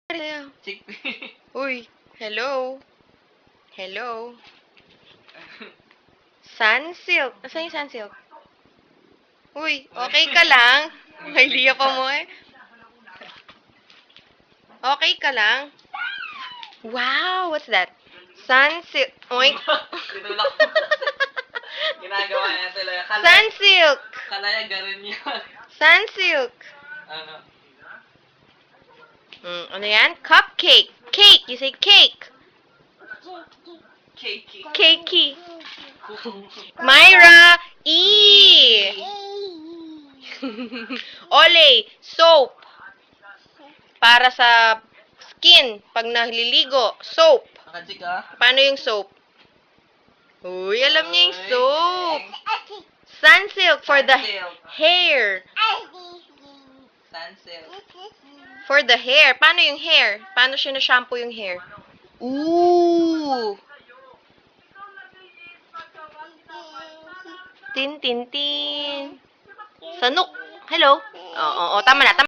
Chickpea. Uy, hello. Hello. Sunsilk. Nasaan yung sunsilk? Uy, okay ka lang? May liya pa mo eh. Okay ka lang? Wow, what's that? Sunsilk. Oink. Tinulak ko. Ginagawa niya talaga. Sunsilk. Kala niya ganun yun. Sunsilk. Ano? Ano yan? Cupcake. Cake. You say cake. Cakey. Cakey. Myra. E. Olay. Soap. Para sa skin. Pag naliligo. Soap. Nakajik ah. Paano yung soap? Uy, alam niya yung soap. Sunsilk for the hair. Sunsilk. For the hair. Paano yung hair? Paano siya na-shampoo yung hair? Ooh! Tin, tin, tin. Sanok. Hello? Oo, tama na.